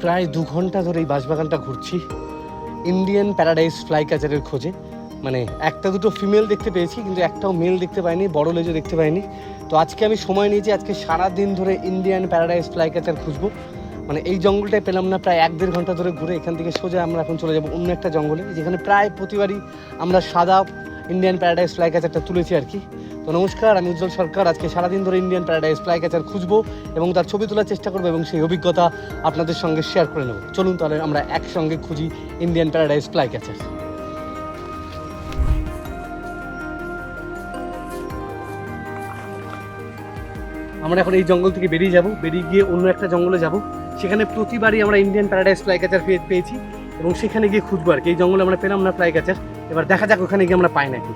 প্রায় 2 ঘন্টা ধরে এই বাঁশবাগানটা ঘুরছি ইন্ডিয়ান প্যারাডাইস ফ্লাই ক্যাচারের খোঁজে। মানে একটা দুটো ফিমেল দেখতে পেয়েছি, কিন্তু একটাও মেল দেখতে পাইনি, বড় লেজও দেখতে পাইনি। তো আজকে আমি সময় নিয়েছি, আজকে সারাদিন ধরে ইন্ডিয়ান প্যারাডাইস ফ্লাই ক্যাচার খুঁজবো। মানে এই জঙ্গলটায় পেলাম না, প্রায় 1-1.5 ঘন্টা ধরে ঘুরে এখান থেকে সোজা আমরা এখন চলে যাবো অন্য একটা জঙ্গলে, যেখানে প্রায় প্রতিবারই আমরা সাদা ইন্ডিয়ান প্যারাডাইস ফ্লাই ক্যাচারটা তুলেছি আর কি। তো নমস্কার, আমি উজ্জ্বল সরকার। আজকে সারাদিন ধরে ইন্ডিয়ান প্যারাডাইস ফ্লাই ক্যাচার খুঁজবো এবং তার ছবি তোলার চেষ্টা করবো এবং সেই অভিজ্ঞতা আপনাদের সঙ্গে শেয়ার করে নেব। চলুন তাহলে আমরা একসঙ্গে খুঁজি ইন্ডিয়ান প্যারাডাইস ফ্লাই ক্যাচার। আমরা এখন এই জঙ্গল থেকে বেরিয়ে যাব, বেরিয়ে গিয়ে অন্য একটা জঙ্গলে যাব। সেখানে প্রতিবারই আমরা ইন্ডিয়ান প্যারাডাইস ফ্লাই ক্যাচার পেয়েছি এবং সেখানে গিয়ে খুঁজবো আর কি। এই জঙ্গলে আমরা পেলাম না ফ্লাই ক্যাচার, এবার দেখা যাক ওখানে গিয়ে আমরা পাই নাকি।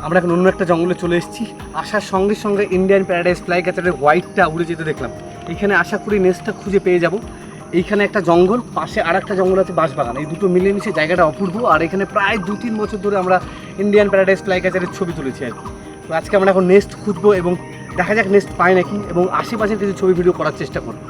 আমরা এখন অন্য একটা জঙ্গলে চলে এসেছি। আসার সঙ্গে সঙ্গে ইন্ডিয়ান প্যারাডাইস ফ্লাই ক্যাচারের হোয়াইটটা উড়ে যেতে দেখলাম। এইখানে আশা করি নেস্টটা খুঁজে পেয়ে যাব। এইখানে একটা জঙ্গল, পাশে আর একটা জঙ্গল আছে বাঁশবাগান, এই দুটো মিলেমিশে জায়গাটা অপূর্ব। আর এখানে প্রায় 2-3 বছর ধরে আমরা ইন্ডিয়ান প্যারাডাইস ফ্লাই ক্যাচারের ছবি তুলেছি আর কি। তো আজকে আমরা এখন নেস্ট খুঁজবো এবং দেখা যাক নেস্ট পাই নাকি, এবং আশেপাশের কিছু ছবি ভিডিও করার চেষ্টা করবো।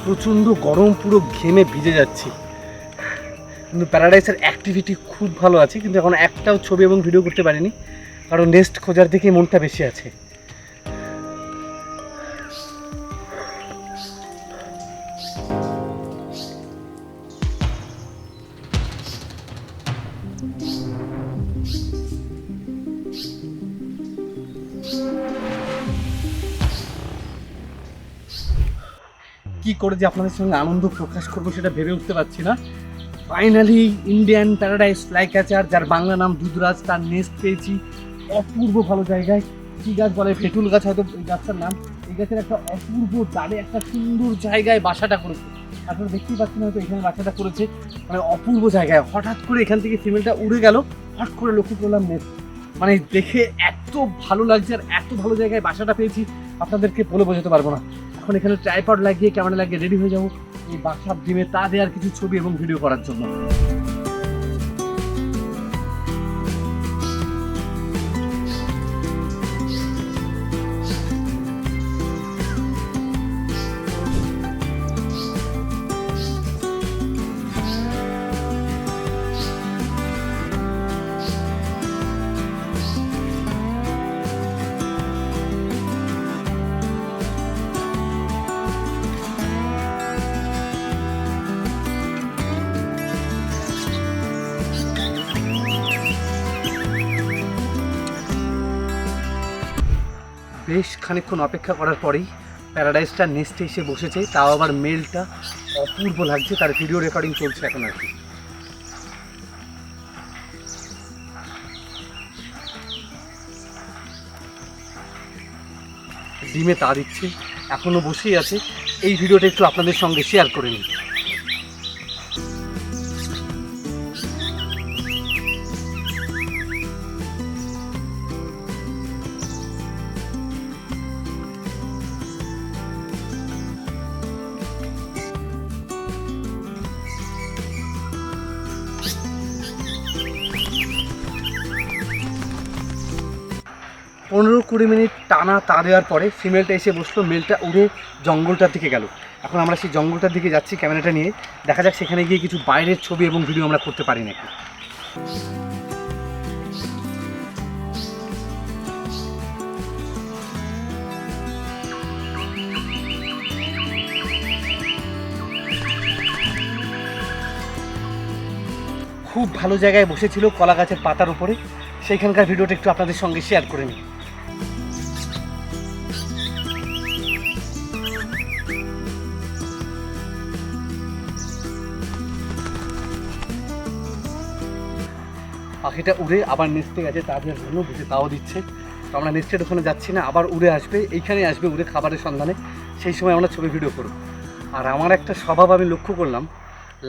প্রচণ্ড গরম, পুরো ঘেমে ভিজে যাচ্ছি, কিন্তু প্যারাডাইসের অ্যাক্টিভিটি খুব ভালো আছে। কিন্তু এখন একটাও ছবি এবং ভিডিও করতে পারিনি, কারণ নেক্সট খোঁজার দিকে মনটা বেশি আছে। কি করে যে আপনাদের সঙ্গে আনন্দ প্রকাশ করবো সেটা ভেবে উঠতে পারছি না। Finally Indian paradise fly catcher, যার বাংলা নাম দুধরাজ, তার নেস্ট পেয়েছি অপূর্ব ভালো জায়গায়। কি গাছ বলে, ভেটুল গাছ হয়তো এই গাছটার নাম। এই গাছের একটা অপূর্ব ডালে একটা সুন্দর জায়গায় বাসাটা করেছে। আপনারা দেখতেই পাচ্ছেন হয়তো এখানে বাসাটা করেছে, মানে অপূর্ব জায়গায়। হঠাৎ করে এখান থেকে ফিমেলটা উড়ে গেল, হঠাৎ করে লক্ষ্য করলাম নেস্ট। মানে দেখে এত ভালো লাগছে, আর এত ভালো জায়গায় বাসাটা পেয়েছি আপনাদেরকে বলে বোঝাতে পারবো না। এখন এখানে ট্রাইপড লাগিয়ে ক্যামেরা লাগিয়ে রেডি হয়ে যাবো এই বাসার ডিমে তা দেওয়ার কিছু ছবি এবং ভিডিও করার জন্য। বেশ খানিকক্ষণ অপেক্ষা করার পরেই প্যারাডাইসটা নেস্টে এসে বসেছে, তাও আবার মেলটা। অপূর্ব লাগছে, তার ভিডিও রেকর্ডিং চলছে এখন আর কি। ডিমে তা দিচ্ছে, এখনও বসেই আছে। এই ভিডিওটা একটু আপনাদের সঙ্গে শেয়ার করে নিই। 15-20 মিনিট টানা তা দেওয়ার পরে ফিমেলটা এসে বসলো, মেলটা উড়ে জঙ্গলটার দিকে গেল। এখন আমরা সেই জঙ্গলটার দিকে যাচ্ছি ক্যামেরাটা নিয়ে, দেখা যাক সেখানে গিয়ে কিছু বাইরের ছবি এবং ভিডিও আমরা করতে পারি নাকি। খুব ভালো জায়গায় বসেছিল কলা গাছের পাতার উপরে, সেইখানকার ভিডিওটা একটু আপনাদের সঙ্গে শেয়ার করে নিই। পাখিটা উড়ে আবার নেস্টে গেছে, তাদের জন্য বুঝে তাও দিচ্ছে। তো আমরা নেস্টের ওখানে যাচ্ছি না, আবার উড়ে আসবে, এইখানে আসবে উড়ে খাবারের সন্ধানে, সেই সময় আমরা ছবি ভিডিও করব। আর আমার একটা স্বভাব আমি লক্ষ্য করলাম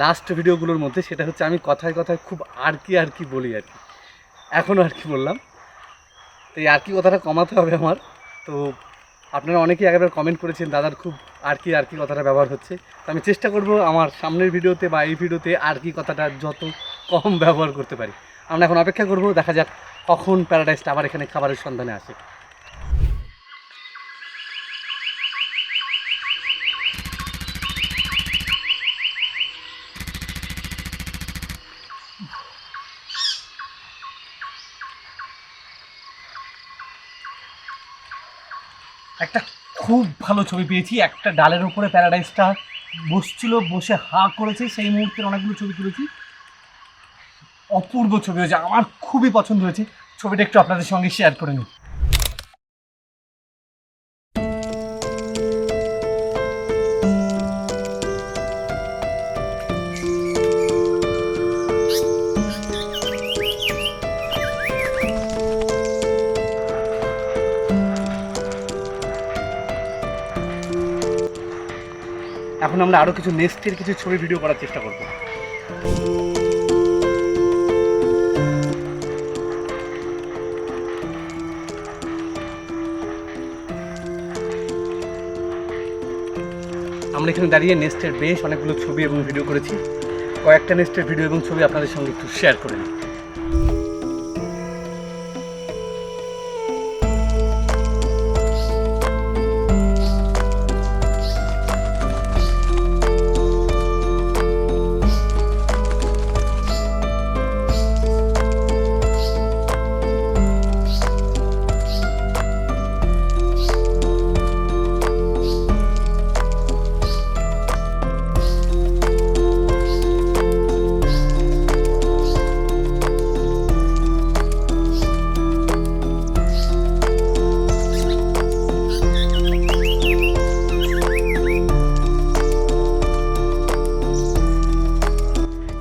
লাস্ট ভিডিওগুলোর মধ্যে, সেটা হচ্ছে আমি কথায় কথায় খুব আর কি বলি আর কি, এখনও আর কি বললাম। তো এই আর কি কথাটা কমাতে হবে আমার। তো আপনারা অনেকেই আগেরবার কমেন্ট করেছেন দাদার খুব আর কি কথাটা ব্যবহার হচ্ছে। তো আমি চেষ্টা করব আমার সামনের ভিডিওতে বা এই ভিডিওতে আর কি কথাটা যত কম ব্যবহার করতে পারি। আমরা এখন অপেক্ষা করব, দেখা যাক কখন প্যারাডাইসটা আবার এখানে খাবারের সন্ধানে আসে। একটা খুব ভালো ছবি পেয়েছি, একটা ডালের উপরে প্যারাডাইসটা বসছিল, বসে হা করেছে, সেই মুহূর্তের অনেকগুলো ছবি তুলেছি। অপূর্ব ছবি হয়েছে, আমার খুবই পছন্দ হয়েছে। ছবিটা একটু আপনাদের সঙ্গে শেয়ার করে নিই। এখন আমরা আরও কিছু নেস্টের কিছু ছবি ভিডিও করার চেষ্টা করব। আমরা এখানে দাঁড়িয়ে নেস্টের বেশ অনেকগুলো ছবি এবং ভিডিও করেছি। কয়েকটা নেস্টের ভিডিও এবং ছবি আপনাদের সঙ্গে একটু শেয়ার করে নিই।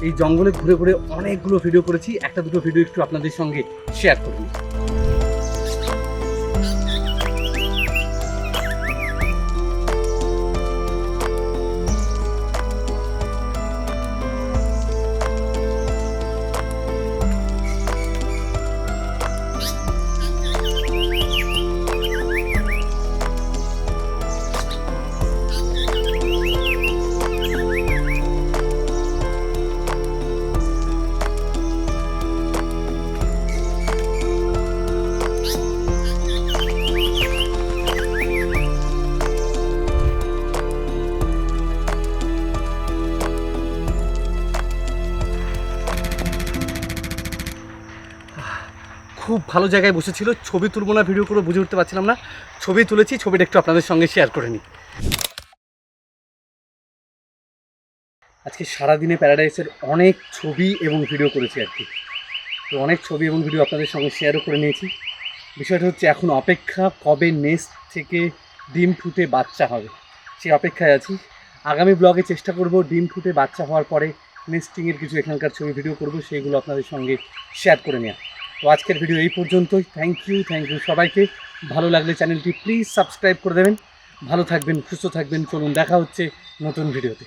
এই জঙ্গলে ঘুরে ঘুরে অনেকগুলো ভিডিও করেছি, একটা দুটো ভিডিও একটু আপনাদের সঙ্গে শেয়ার করব। খুব ভালো জায়গায় বসেছিল, ছবি তুলবো না ভিডিও করে বুঝে উঠতে পারছিলাম না, ছবি তুলেছি, ছবিটা একটু আপনাদের সঙ্গে শেয়ার করে নিই। আজকে সারাদিনে প্যারাডাইসের অনেক ছবি এবং ভিডিও করেছি আর কি। তো অনেক ছবি এবং ভিডিও আপনাদের সঙ্গে শেয়ারও করে নিয়েছি। বিষয়টা হচ্ছে এখন অপেক্ষা, কবে নেস্ট থেকে ডিম ফুটে বাচ্চা হবে সেই অপেক্ষায় আছি। আগামী ব্লগে চেষ্টা করব ডিম ফুটে বাচ্চা হওয়ার পরে নেস্টিংয়ের কিছু এখানকার ছবি ভিডিও করব, সেইগুলো আপনাদের সঙ্গে শেয়ার করে নেওয়া। তো আজকের ভিডিও এই পর্যন্তই। থ্যাংক ইউ সবাইকে। ভালো লাগলে চ্যানেলটি প্লিজ সাবস্ক্রাইব করে দেবেন। ভালো থাকবেন, সুস্থ থাকবেন। চলুন দেখা হচ্ছে নতুন ভিডিওতে।